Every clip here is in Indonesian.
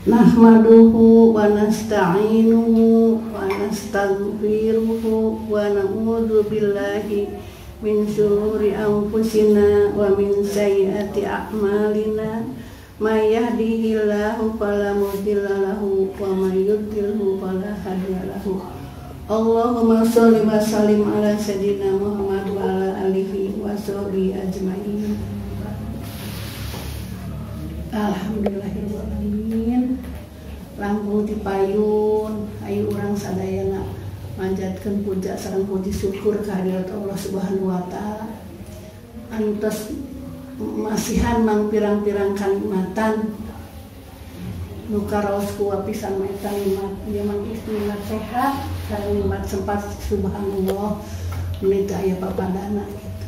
Nahmaduhu wa nasta'inuhu wa nastaghfiruhu wa na'udzu billahi min syururi anfusina wa min sayyiati a'malina may yahdihillahu fala mudilla lahu wa may yudlilhu fala hadiya lahu. Allahumma sholli wa sallim ala sayyidina Muhammad wa ala alihi wa sahbihi ajmain. Alhamdulillahirrahmanirrahim. Lampung dipayun ayu urang sadayana manjatkeun puja sareng puji syukur kehadirat Allah Subhanahu wa taala anu tos masihan mang pirang-pirang kalimatan nu karaos ku pisan eta nikmat ieu mah nikmat sehat sareng nikmat sempat subhanallah meuni teu aya papadana gitu.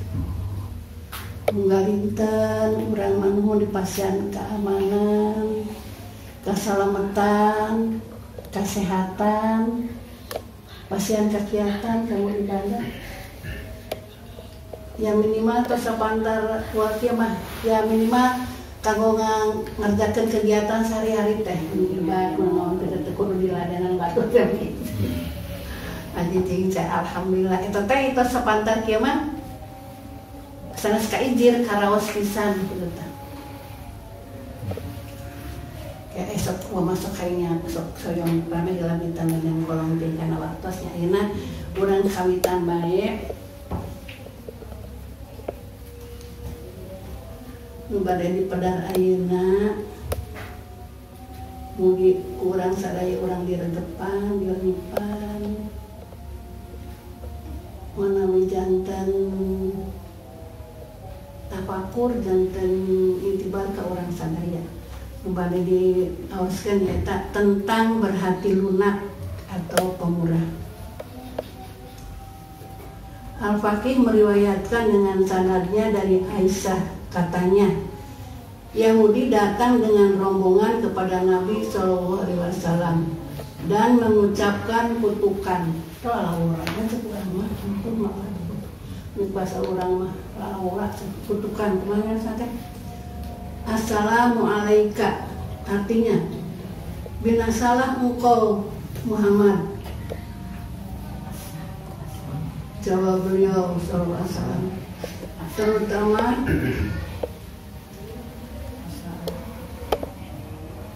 Munggalinten urang manuhun dipasihan keamanan, keselamatan, kesehatan, pasihan kegiatan kanggo ibadah. Ya minimal tos sapantar wakil mah ya minimal kanggo ngerjakeun kegiatan sehari-hari teh ibadah naon teh kudu diladanan batu teh. Aji ting alhamdulillah eta teh itu sapantar kieu mah sanes ka ijir karaos pisan kitu teh. Ya esok mau masuk kayaknya esok soyong rame dalam bintang yang kolong tingkana waktos nya ayeuna urang kawitan bae nu bade di pedar ayeuna mugi urang sadaya urang diregepan diurnipan manawi janten tafakur janten intibar ka urang sadaya bade diaoskeun eta tentang berhati lunak atau pemurah. Al-Faqih meriwayatkan dengan sanadnya dari Aisyah, katanya Yahudi datang dengan rombongan kepada Nabi SAW dan mengucapkan kutukan. Kalau orangnya sekurang mah, ampun mah bahasa orang mah orang kutukan kemana saja. Assalamualaikum, artinya binasalah engkau Muhammad. Jawab beliau sallallahu alaihi wasallam,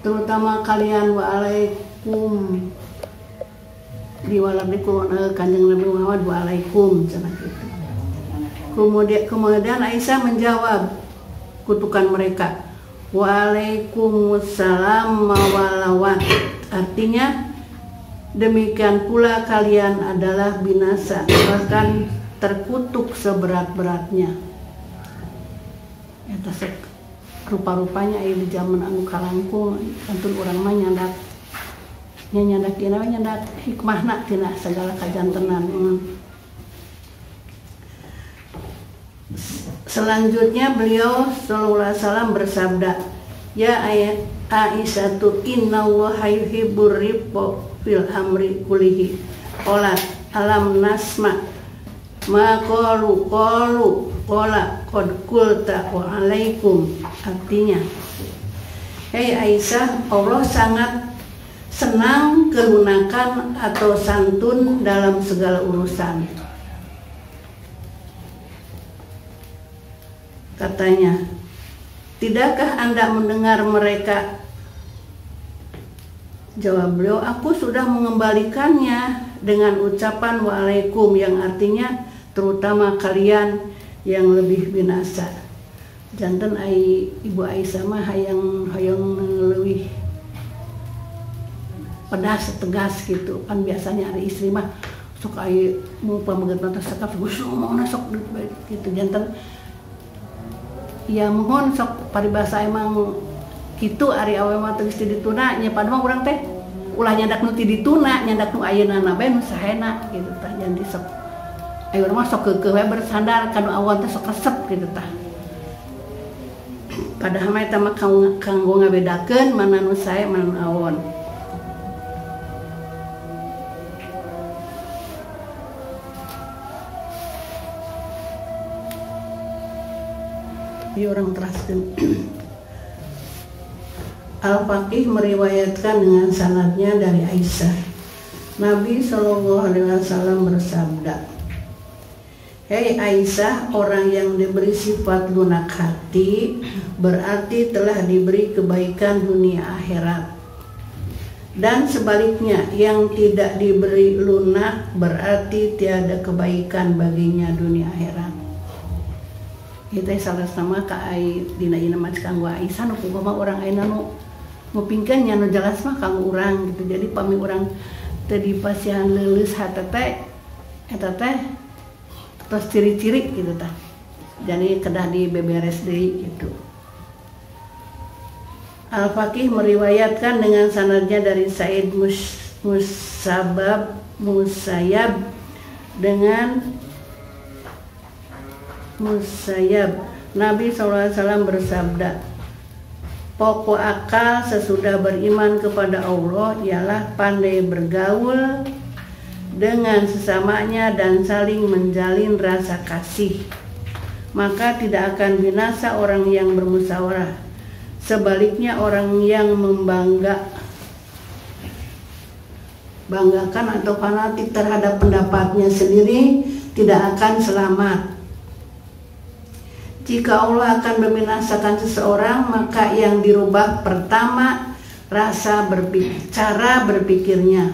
terutama kalian waalaikum di waladikum kanjeng Nabi Muhammad waalaikum cenah kitu. Kemudian Aisyah menjawab kutukan mereka, waalaikumsalam mawalawat, artinya demikian pula kalian adalah binasa, bahkan terkutuk seberat-beratnya. Eta rupa-rupanya di zaman anu kalangkung antun urang mah nyandak dina nyandak hikmahna tina segala kajantenan. Selanjutnya beliau sallallahu alaihi wasallam bersabda, ya Aisyah innallaha yuhibbur rifqa fil amri kullihi. Qalat alam nasma ma qalu qala qad qulta wa alaikum, artinya hei Aisyah, Allah sangat senang kelunakan atau santun dalam segala urusan. Katanya, tidakkah Anda mendengar mereka? Jawab beliau, aku sudah mengembalikannya dengan ucapan waalaikum yang artinya terutama kalian yang lebih binasa. Janten Ibu Aisyah mah hayang leuwih pedas tegas gitu. Kan biasanya hari istri mah sok aya mau pamegat mata sekap mau sok gitu. Janten ya mohon sok paribasa emang kitu ari awe mah teu geus dituna nya padahal urang teh ulah nyandak nu ti dituna nyandak nu ayeuna bae nu sahena gitu tah jangan disok aya urang mah sok keukeuh we bersandar kana awan teh sok resep gitu tah padahal mah eta mah kanggo ngabedakeun mana nu sae mana nu awon. Ieu orang teraskeun Al-Faqih meriwayatkan dengan sanadnya dari Aisyah. Nabi SAW bersabda, "Hei Aisyah, orang yang diberi sifat lunak hati berarti telah diberi kebaikan dunia akhirat. Dan sebaliknya, yang tidak diberi lunak berarti tiada kebaikan baginya dunia akhirat." Kita salah sama ai dina ina mah kanggo Aisyah nu kumaha orang ayeuna nu ngupingkeun nya nu jelas mah kanggo urang gitu. Jadi pami urang teu dipasihan leuleus hate teh eta teh tos ciri-ciri gitu tah. Jadi kedah dibeberes deui gitu. Al-Faqih meriwayatkan dengan sanadnya dari Said Musayyab dengan Musayyab, Nabi SAW bersabda, "Pokok akal sesudah beriman kepada Allah ialah pandai bergaul dengan sesamanya dan saling menjalin rasa kasih. Maka tidak akan binasa orang yang bermusyawarah. Sebaliknya orang yang banggakan atau fanatik terhadap pendapatnya sendiri tidak akan selamat. Jika Allah akan membinasakan seseorang, maka yang dirubah pertama cara berpikirnya.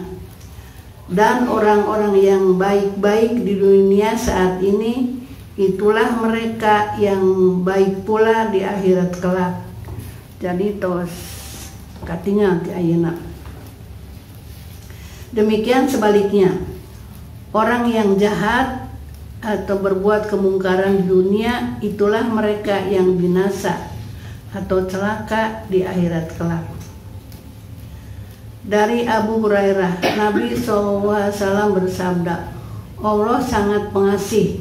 Dan orang-orang yang baik-baik di dunia saat ini, itulah mereka yang baik pula di akhirat kelak." Jadi tos katingal ti ayeuna. Demikian sebaliknya, orang yang jahat atau berbuat kemungkaran di dunia, itulah mereka yang binasa atau celaka di akhirat kelak. Dari Abu Hurairah, Nabi SAW bersabda, "Allah sangat pengasih,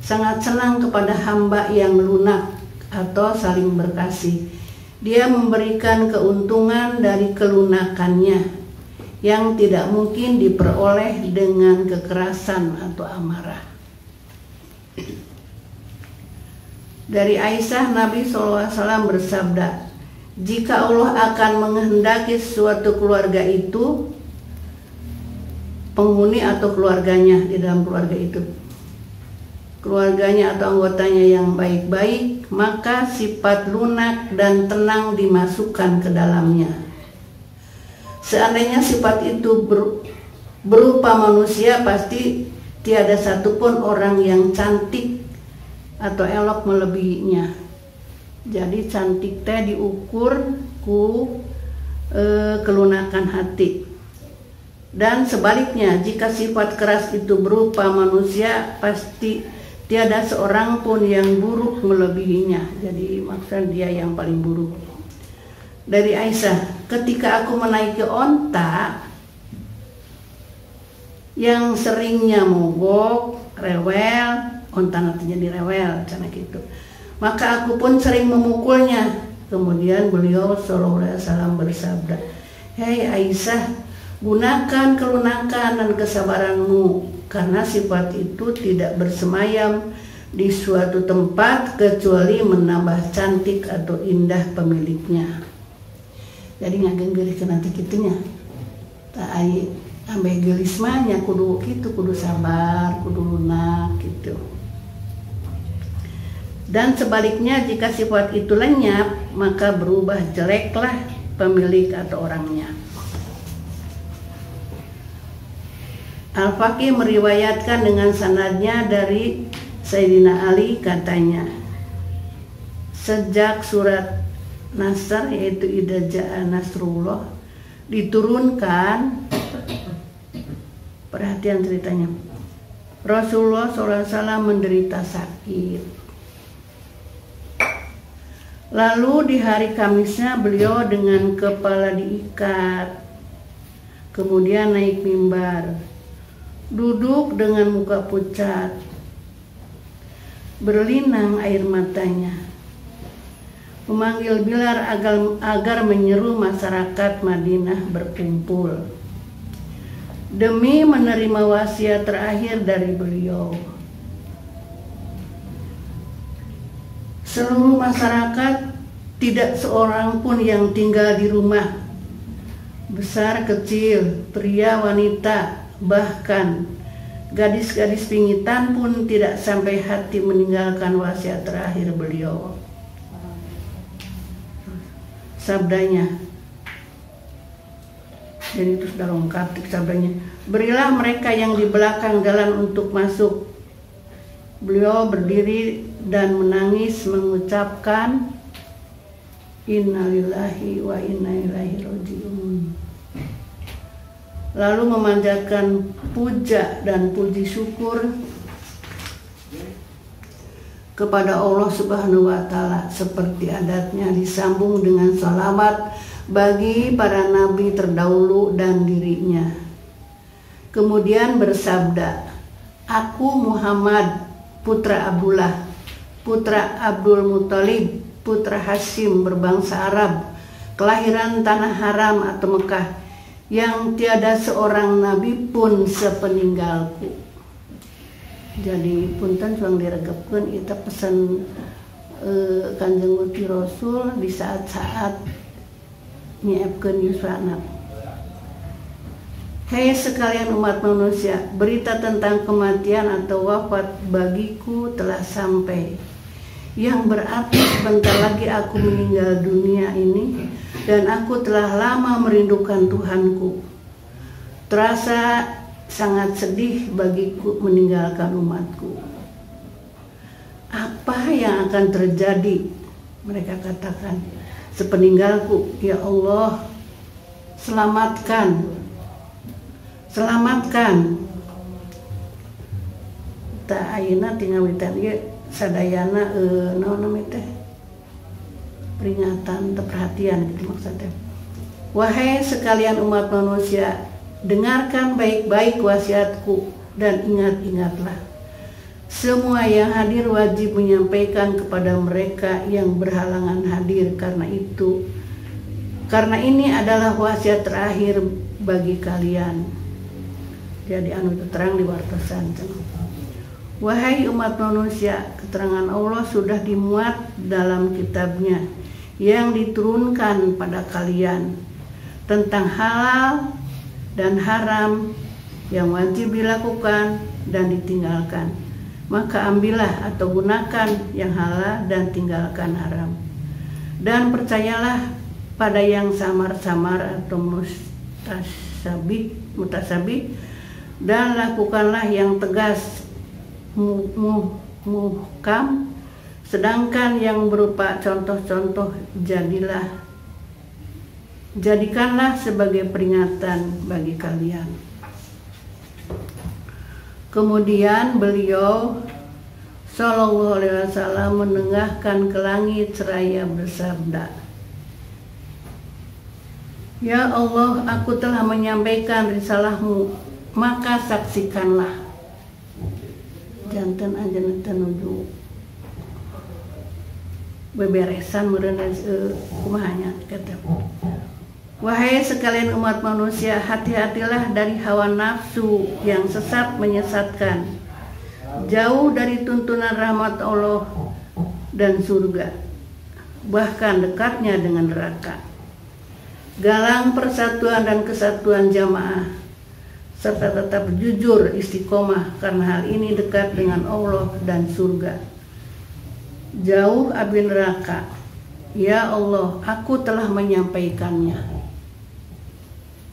sangat senang kepada hamba yang lunak atau saling berkasih. Dia memberikan keuntungan dari kelunakannya yang tidak mungkin diperoleh dengan kekerasan atau amarah." Dari Aisyah, Nabi SAW bersabda, "Jika Allah akan menghendaki suatu keluarga itu, penghuni atau keluarganya di dalam keluarga itu, keluarganya atau anggotanya yang baik-baik, maka sifat lunak dan tenang dimasukkan ke dalamnya. Seandainya sifat itu berupa manusia, pasti tiada satupun orang yang cantik atau elok melebihinya." Jadi cantik teh diukur ku kelunakan hati. Dan sebaliknya, jika sifat keras itu berupa manusia, pasti tiada seorang pun yang buruk melebihinya. Jadi maksudnya dia yang paling buruk. Dari Aisyah, "Ketika aku menaiki onta yang seringnya mogok, rewel, onta nanti jadi rewel, cana gitu, maka aku pun sering memukulnya." Kemudian beliau SAW bersabda, "Hei Aisyah, gunakan kelunakan dan kesabaranmu, karena sifat itu tidak bersemayam di suatu tempat kecuali menambah cantik atau indah pemiliknya." Jadi ngagenggeurikeun nanti kitunya. Tak ai ambe geulis mah nya kudu kitu, kudu sabar, kudu lunak gitu. Dan sebaliknya, jika sifat itu lenyap, maka berubah jeleklah pemilik atau orangnya. Al-Faqih meriwayatkan dengan sanadnya dari Sayyidina Ali, katanya, sejak surat Nasr, yaitu Idza Jaa Nasrullah, diturunkan, perhatian ceritanya, Rasulullah SAW menderita sakit. Lalu di hari Kamisnya beliau dengan kepala diikat, kemudian naik mimbar, duduk dengan muka pucat, berlinang air matanya, memanggil Bilal agar menyeru masyarakat Madinah berkumpul demi menerima wasiat terakhir dari beliau. Seluruh masyarakat tidak seorang pun yang tinggal di rumah, besar kecil, pria wanita, bahkan gadis-gadis pingitan pun tidak sampai hati meninggalkan wasiat terakhir beliau. Sabdanya, dan itu sudah lengkap sabdanya, berilah mereka yang di belakang jalan untuk masuk. Beliau berdiri dan menangis mengucapkan innalillahi wa inna ilaihi raji'un. Lalu memanjatkan puja dan puji syukur kepada Allah Subhanahu wa Ta'ala, seperti adatnya disambung dengan salawat bagi para nabi terdahulu dan dirinya. Kemudian bersabda, aku Muhammad putra Abdullah, putra Abdul Muthalib, putra Hashim berbangsa Arab, kelahiran tanah haram atau Mekah, yang tiada seorang nabi pun sepeninggalku. Jadi punten suang diregepkeun kita pesan Kanjeng Gusti Rasul di saat-saat nyiepkeun yuswana. Hei sekalian umat manusia, berita tentang kematian atau wafat bagiku telah sampai, yang berarti sebentar lagi aku meninggal dunia ini, dan aku telah lama merindukan Tuhanku. Terasa sangat sedih bagiku meninggalkan umatku. Apa yang akan terjadi? Mereka katakan, sepeninggalku, ya Allah, selamatkan, selamatkan. Tak ayeuna tinggal witan ieu sadayana naon namanya teh, peringatan atau perhatian gitu maksudnya. Wahai sekalian umat manusia, dengarkan baik-baik wasiatku dan ingat-ingatlah. Semua yang hadir wajib menyampaikan kepada mereka yang berhalangan hadir, karena ini adalah wasiat terakhir bagi kalian. Jadi anu terang di wartosan. Wahai umat manusia, keterangan Allah sudah dimuat dalam kitabnya yang diturunkan pada kalian tentang halal dan haram yang wajib dilakukan dan ditinggalkan. Maka ambillah atau gunakan yang halal dan tinggalkan haram. Dan percayalah pada yang samar-samar atau mutasabih, dan lakukanlah yang tegas muhkam, sedangkan yang berupa contoh-contoh jadikanlah sebagai peringatan bagi kalian. Kemudian beliau Shallallahu Alaihi Wasallam menengadahkan ke langit seraya bersabda, ya Allah, aku telah menyampaikan risalahmu, maka saksikanlah. Janten anjeun nuju beberesan meureun kumahanya kata. Wahai sekalian umat manusia, hati-hatilah dari hawa nafsu yang sesat menyesatkan, jauh dari tuntunan rahmat Allah dan surga, bahkan dekatnya dengan neraka. Galang persatuan dan kesatuan jamaah, serta tetap jujur istiqomah, karena hal ini dekat dengan Allah dan surga. Jauh api neraka, ya Allah, aku telah menyampaikannya.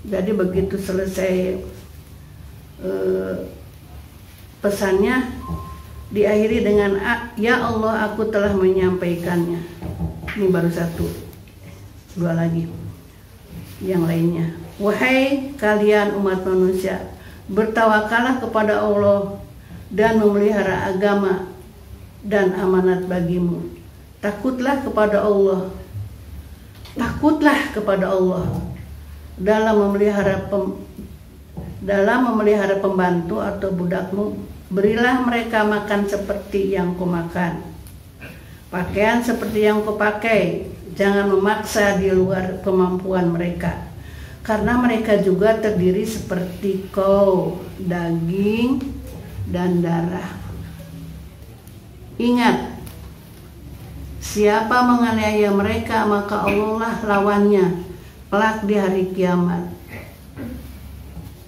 Jadi begitu selesai pesannya, diakhiri dengan ya Allah, aku telah menyampaikannya. Ini baru satu, dua lagi yang lainnya. Wahai kalian umat manusia, bertawakallah kepada Allah dan memelihara agama dan amanat bagimu. Takutlah kepada Allah, takutlah kepada Allah dalam memelihara pembantu atau budakmu. Berilah mereka makan seperti yang kau makan, pakaian seperti yang kau pakai. Jangan memaksa di luar kemampuan mereka, karena mereka juga terdiri seperti kau, daging dan darah. Ingat, Siapa menganiaya mereka, maka Allah lah lawannya kelak di hari kiamat.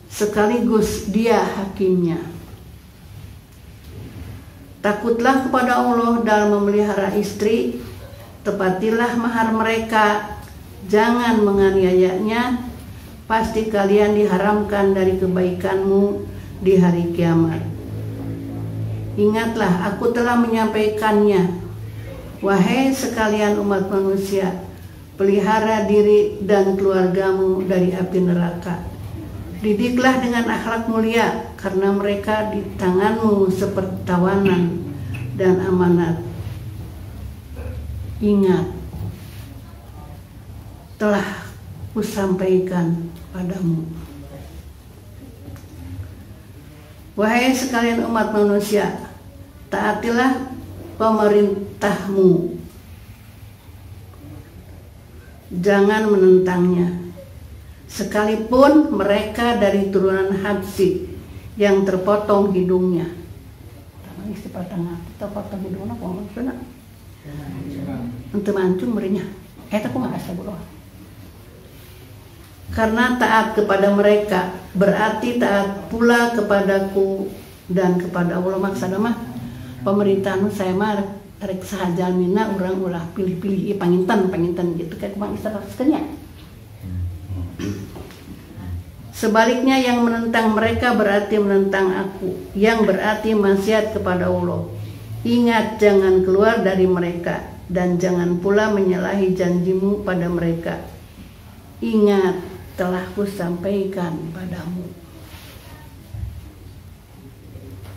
Sekaligus Dia hakimnya. Takutlah kepada Allah dalam memelihara istri, tepatilah mahar mereka, jangan menganiayanya, pasti kalian diharamkan dari kebaikanmu di hari kiamat. Ingatlah, aku telah menyampaikannya. Wahai sekalian umat manusia, pelihara diri dan keluargamu dari api neraka. Didiklah dengan akhlak mulia, karena mereka di tanganmu seperti tawanan dan amanat. Ingat, telah kusampaikan padamu. Wahai sekalian umat manusia, taatilah pemerintahmu, jangan menentangnya, sekalipun mereka dari turunan Habsyi yang terpotong hidungnya. Terpotong hidungnya kok maksudnya? Untuk mancung berinya. Aku nggak asal bodoh. Karena taat kepada mereka berarti taat pula kepadaku dan kepada Allah. Maksudnya mah pemerintahan saya mah rek sahaja mina orang ulah pilih-pilih panginten gitu kayak kumang istilah. Sebaliknya yang menentang mereka berarti menentang aku, yang berarti maksiat kepada Allah. Ingat, jangan keluar dari mereka dan jangan pula menyalahi janjimu pada mereka. Ingat, telah kusampaikan padamu.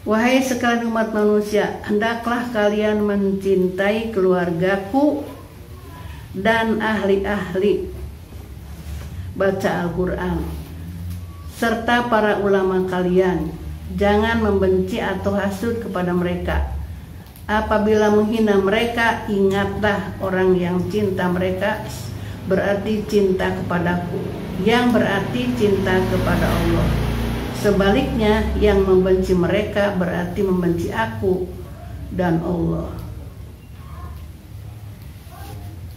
Wahai sekalian umat manusia, hendaklah kalian mencintai keluargaku dan ahli-ahli baca Al-Quran serta para ulama kalian. Jangan membenci atau hasud kepada mereka. Apabila menghina mereka, ingatlah orang yang cinta mereka berarti cinta kepadaku, yang berarti cinta kepada Allah. Sebaliknya, yang membenci mereka berarti membenci aku dan Allah.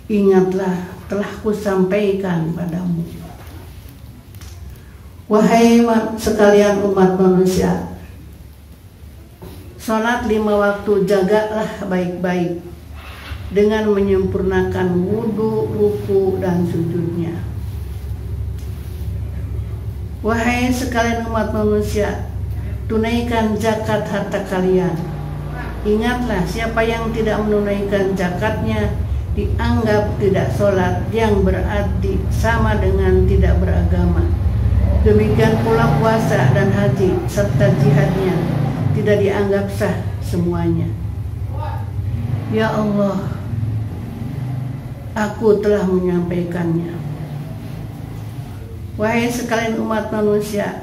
Ingatlah, telah kusampaikan padamu. Wahai sekalian umat manusia, sholat 5 waktu jagalah baik-baik dengan menyempurnakan wudhu, ruku, dan sujudnya. Wahai sekalian umat manusia, tunaikan zakat harta kalian. Ingatlah, siapa yang tidak menunaikan zakatnya dianggap tidak sholat, yang berarti sama dengan tidak beragama. Demikian pula puasa dan haji serta jihadnya tidak dianggap sah semuanya. Ya Allah, aku telah menyampaikannya. Wahai sekalian umat manusia,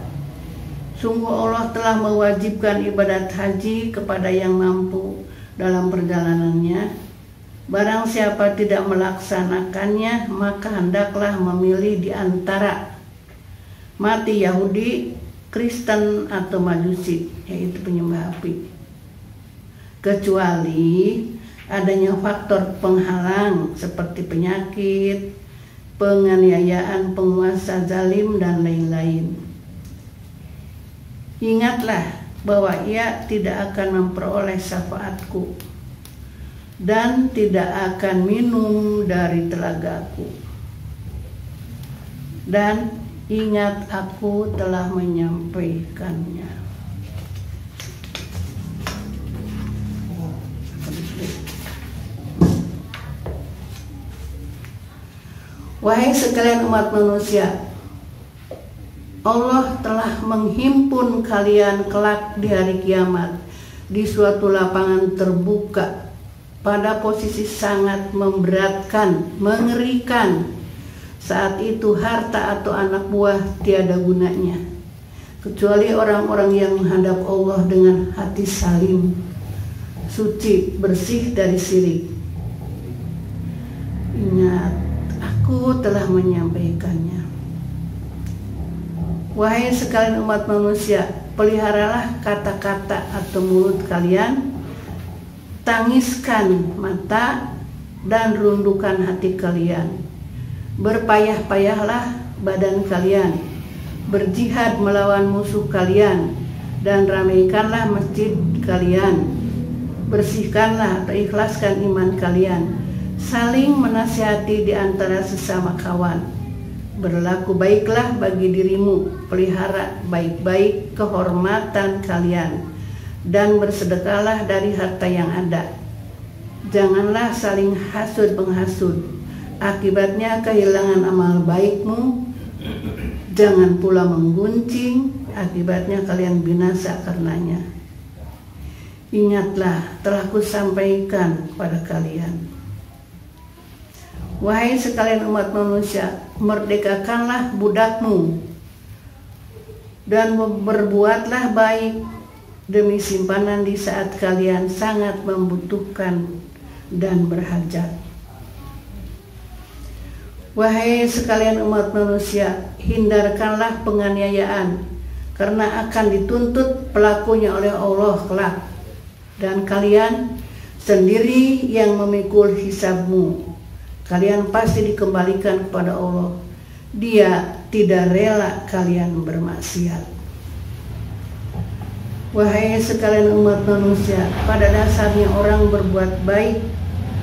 sungguh Allah telah mewajibkan ibadat haji kepada yang mampu dalam perjalanannya. Barang siapa tidak melaksanakannya, maka hendaklah memilih di antara mati Yahudi, Kristen, atau Majusi, yaitu penyembah api. Kecuali adanya faktor penghalang seperti penyakit, penganiayaan penguasa zalim, dan lain-lain. Ingatlah bahwa ia tidak akan memperoleh syafaatku dan tidak akan minum dari telagaku. Dan ingat, aku telah menyampaikannya. Wahai sekalian umat manusia, Allah telah menghimpun kalian kelak di hari kiamat di suatu lapangan terbuka pada posisi sangat memberatkan, mengerikan. Saat itu harta atau anak buah tiada gunanya, kecuali orang-orang yang menghadap Allah dengan hati salim, suci, bersih dari syirik. Ingat, aku telah menyampaikannya. Wahai sekalian umat manusia, peliharalah kata-kata atau mulut kalian, tangiskan mata, dan rundukkan hati kalian. Berpayah-payahlah badan kalian, berjihad melawan musuh kalian, dan ramaikanlah masjid kalian. Bersihkanlah atau ikhlaskan iman kalian, saling menasihati di antara sesama kawan. Berlaku baiklah bagi dirimu, pelihara baik-baik kehormatan kalian, dan bersedekahlah dari harta yang ada. Janganlah saling hasud menghasut, akibatnya kehilangan amal baikmu. Jangan pula menggunjing, akibatnya kalian binasa karenanya. Ingatlah, telah kusampaikan kepada kalian. Wahai sekalian umat manusia, merdekakanlah budakmu dan berbuatlah baik demi simpanan di saat kalian sangat membutuhkan dan berhajat. Wahai sekalian umat manusia, hindarkanlah penganiayaan, karena akan dituntut pelakunya oleh Allah kelak, dan kalian sendiri yang memikul hisabmu. Kalian pasti dikembalikan kepada Allah. Dia tidak rela kalian bermaksiat. Wahai sekalian umat manusia, pada dasarnya orang berbuat baik,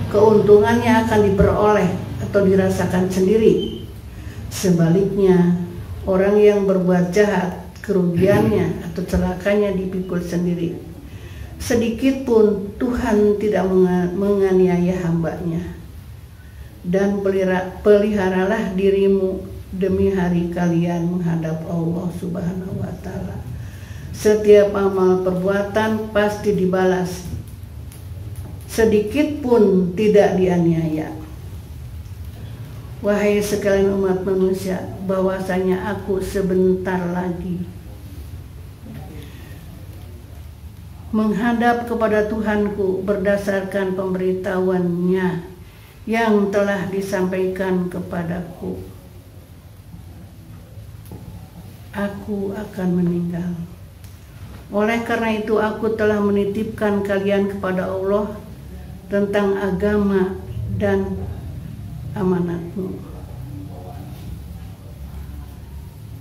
keuntungannya akan diperoleh atau dirasakan sendiri. Sebaliknya, orang yang berbuat jahat, kerugiannya atau celakanya dipikul sendiri. Sedikit pun Tuhan tidak menganiaya hambanya. Dan peliharalah dirimu demi hari kalian menghadap Allah Subhanahu wa Ta'ala. Setiap amal perbuatan pasti dibalas, sedikit pun tidak dianiaya. Wahai sekalian umat manusia, bahwasanya aku sebentar lagi menghadap kepada Tuhanku berdasarkan pemberitahuannya yang telah disampaikan kepadaku. Aku akan meninggal. Oleh karena itu aku telah menitipkan kalian kepada Allah tentang agama dan amanatmu.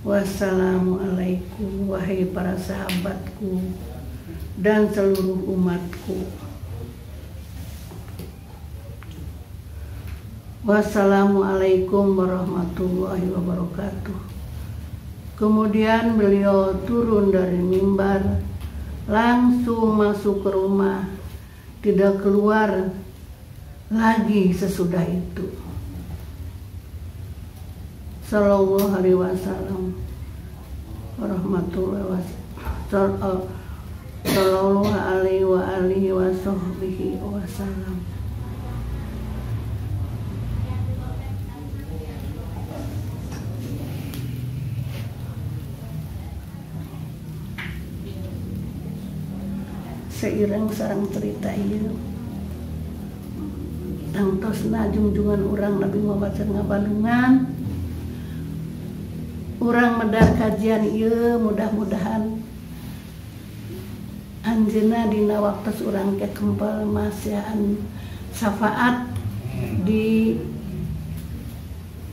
Wassalamualaikum wahai para sahabatku dan seluruh umatku. Wassalamualaikum warahmatullahi wabarakatuh. Kemudian beliau turun dari mimbar, langsung masuk ke rumah, tidak keluar lagi sesudah itu. Sallallahu alaihi wasallam warahmatullahi wabarakatuh. Sallallahu alaihi wasallam. Seiring sarang cerita ieu tangtosna junjungan urang Nabi Muhammad ngabandungan urang medar kajian ieu, mudah-mudahan anjeunna dina waktos urang ke kempel masihan syafaat di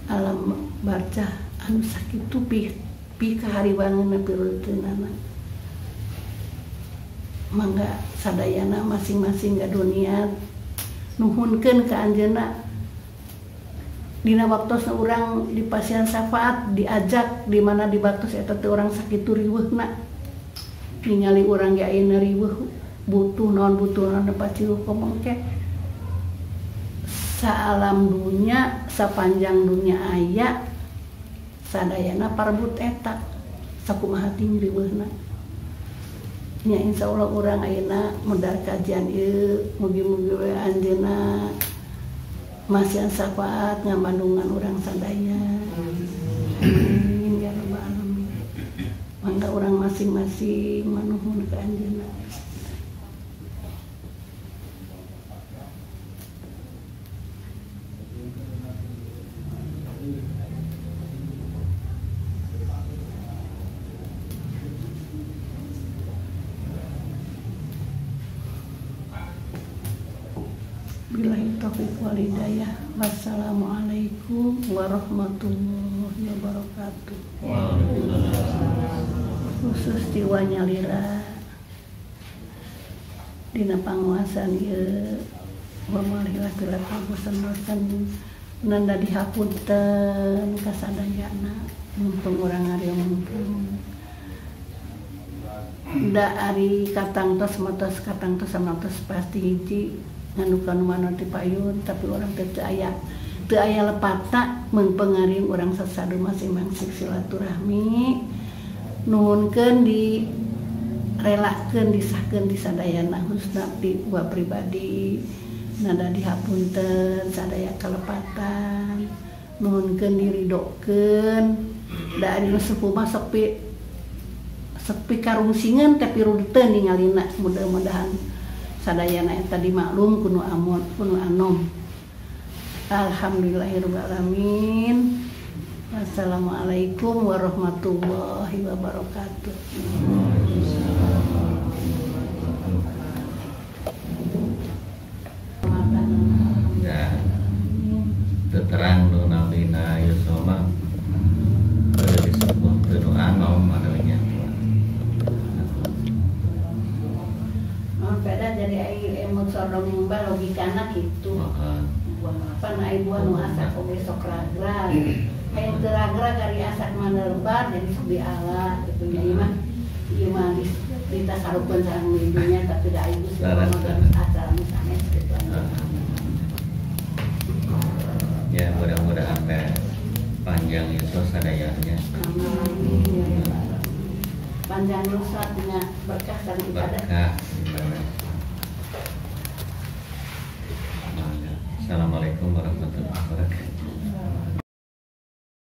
alam barzah anu sakitu pi kahariwangeunna pireuteunana. Mangga sadayana masing-masing ka dunia nuhunkeun ka anjeunna dina waktosna urang di pasian syafaat diajak di mana di waktos eta teh urang sakitu riweuhna ningali urang ge ayeuna riweuh butuh naon nepaci ngomong ke saalam dunya sapanjang dunya aya sadayana parbut eta sakumaha ting riweuhna. Ya insyaallah urang ayeuna medar kajian ieu mugi-mugi we anjeunna masihan syafaat ngabandungan urang sadaya. Amin ya rabbal alamin. Mangga urang masing-masing manuhun ka anjeunna. Billahi taufik wal hidayah. Wassalamualaikum warahmatullahi wabarakatuh. Khusus tiwanya lira dina panguasan ieu pamalilah teu bosan-bosan nanda dihapunten kasadayana mumpung urang ngareung da ari katangtos samangtos pasti hiji nganukan mana ti payun tapi orang teu aya lepatna mun pengaring urang sasadu masing-masing silaturahmi nuhunkeun di relakeun disahkeun di sadayana husna ti gua pribadi nada dihapunten sadaya kalepatan nuhunkeun diridokeun da ari nu sepuh mah sepi karungsingan tapi rudeun ningalina mudah-mudahan sadayana eta dimaklum kuno anom. Alhamdulillahirabbil alamin. Wassalamualaikum warahmatullahi wabarakatuh. Ya, terang nu nalina yusoma ada disebut nu anom adanya. Beda jadi air emot sodong mbak logikana gitu. Apa na ibu anu asak oge sok ragra. Aya teu ragra kari asak manerbar jadi sok diala gitu nya ieu mah ditasarukeun sareng ibunya tapi da ibu sih asal misalnya gitu. Ya mudah-mudahan panjang itu sadayanya. Panjang usahanya berkah dan ibadah. Berkah. Assalamualaikum warahmatullahi wabarakatuh.